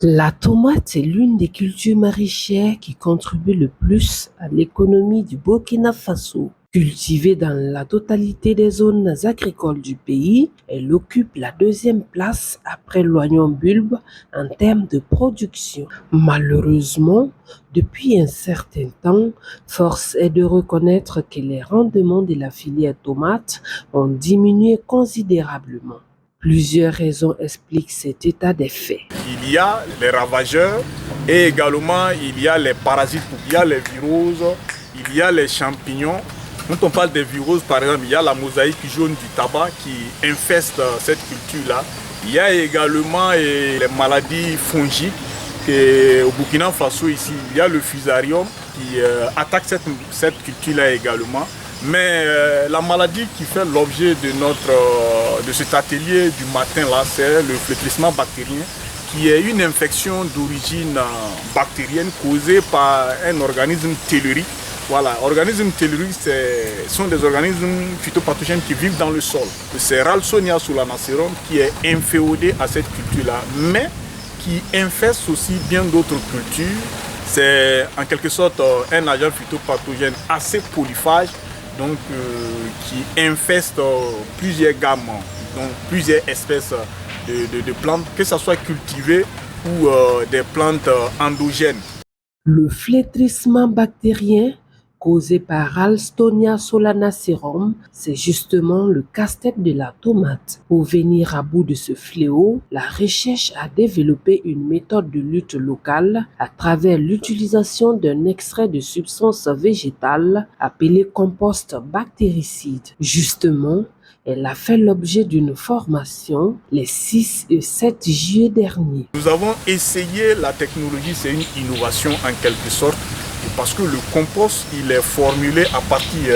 La tomate est l'une des cultures maraîchères qui contribue le plus à l'économie du Burkina Faso. Cultivée dans la totalité des zones agricoles du pays, elle occupe la deuxième place après l'oignon bulbe en termes de production. Malheureusement, depuis un certain temps, force est de reconnaître que les rendements de la filière tomate ont diminué considérablement. Plusieurs raisons expliquent cet état des faits. Il y a les ravageurs et également il y a les parasites, il y a les viroses, il y a les champignons. Quand on parle des viroses, par exemple, il y a la mosaïque jaune du tabac qui infeste cette culture-là. Il y a également les maladies fongiques. Et au Burkina Faso, ici, il y a le fusarium qui attaque cette culture-là également. Mais la maladie qui fait l'objet de cet atelier du matin là, c'est le flétrissement bactérien, qui est une infection d'origine bactérienne causée par un organisme tellurique. Voilà, organismes telluriques sont des organismes phytopathogènes qui vivent dans le sol. C'est Ralstonia solanacerum qui est inféodé à cette culture-là, mais qui infeste aussi bien d'autres cultures. C'est en quelque sorte un agent phytopathogène assez polyphage, donc qui infeste plusieurs gammes, donc plusieurs espèces de plantes, que ce soit cultivées ou des plantes endogènes. Le flétrissement bactérien causé par Ralstonia solanacerum, c'est justement le casse-tête de la tomate. Pour venir à bout de ce fléau, la recherche a développé une méthode de lutte locale à travers l'utilisation d'un extrait de substance végétale appelé compost bactéricide. Justement, elle a fait l'objet d'une formation les 6 et 7 juillet dernier. Nous avons essayé la technologie, c'est une innovation en quelque sorte, parce que le compost il est formulé à partir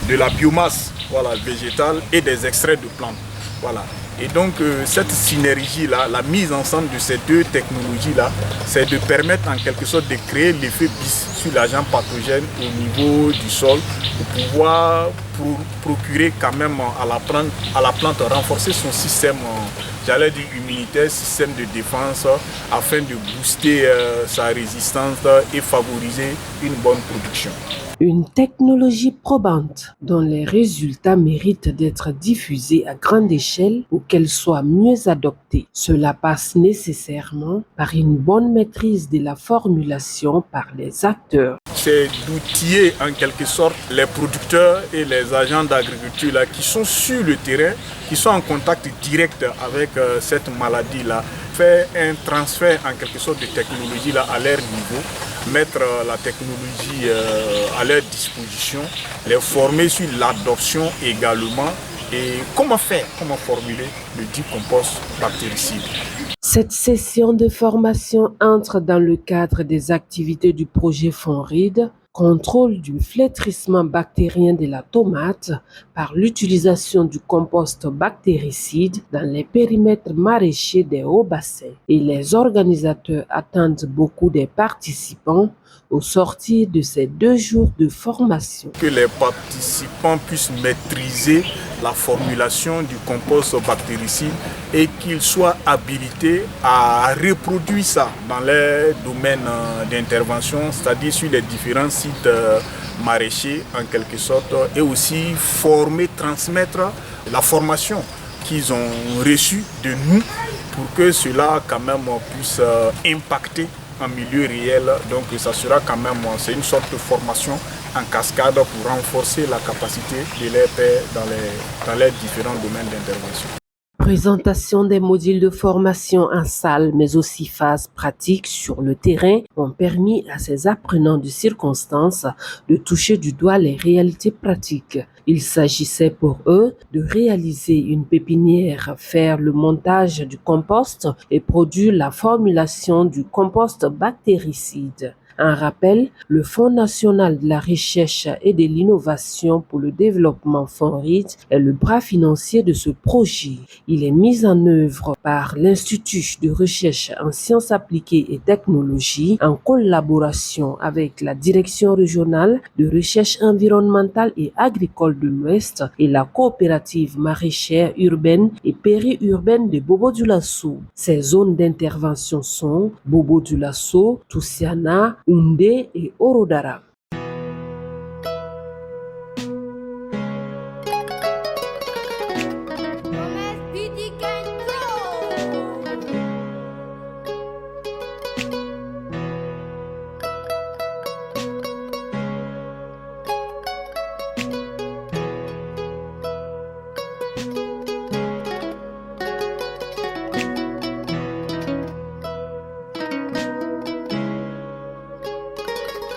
de la biomasse végétale et des extraits de plantes. Voilà. Et donc cette synergie-là, la mise ensemble de ces deux technologies-là, c'est de permettre en quelque sorte de créer l'effet bis sur l'agent pathogène au niveau du sol pour pouvoir procurer quand même à la plante renforcer son système, j'allais dire immunitaire, système de défense, afin de booster sa résistance et favoriser une bonne production. Une technologie probante dont les résultats méritent d'être diffusés à grande échelle pour qu'elle soit mieux adoptée. Cela passe nécessairement par une bonne maîtrise de la formulation par les acteurs. C'est d'outiller en quelque sorte les producteurs et les agents d'agriculture là, qui sont sur le terrain, qui sont en contact direct avec cette maladie-là, faire un transfert en quelque sorte de technologie là, à leur niveau, mettre la technologie à leur disposition, les former sur l'adoption également et comment formuler le dit compost bactéricide. Cette session de formation entre dans le cadre des activités du projet FONRID, contrôle du flétrissement bactérien de la tomate par l'utilisation du compost bactéricide dans les périmètres maraîchers des hauts bassins. Et les organisateurs attendent beaucoup des participants au sortir de ces 2 jours de formation. Que les participants puissent maîtriser la formulation du compost bactéricide et qu'ils soient habilités à reproduire ça dans les domaines d'intervention, c'est-à-dire sur les différents sites maraîchers en quelque sorte, et aussi former, transmettre la formation qu'ils ont reçue de nous pour que cela quand même puisse impacter en milieu réel. Donc ça sera quand même, c'est une sorte de formation en cascade pour renforcer la capacité de les pairs dans les différents domaines d'intervention. Présentation des modules de formation en salle, mais aussi phases pratiques sur le terrain ont permis à ces apprenants de circonstances de toucher du doigt les réalités pratiques. Il s'agissait pour eux de réaliser une pépinière, faire le montage du compost et produire la formulation du compost bactéricide. En rappel, le Fonds national de la recherche et de l'innovation pour le développement FONRID est le bras financier de ce projet. Il est mis en œuvre par l'Institut de recherche en sciences appliquées et technologies en collaboration avec la Direction régionale de recherche environnementale et agricole de l'Ouest et la coopérative maraîchère urbaine et périurbaine de Bobo-Dioulasso. Ces zones d'intervention sont Bobo-Dioulasso, Toussiana, Oundé et Orodara.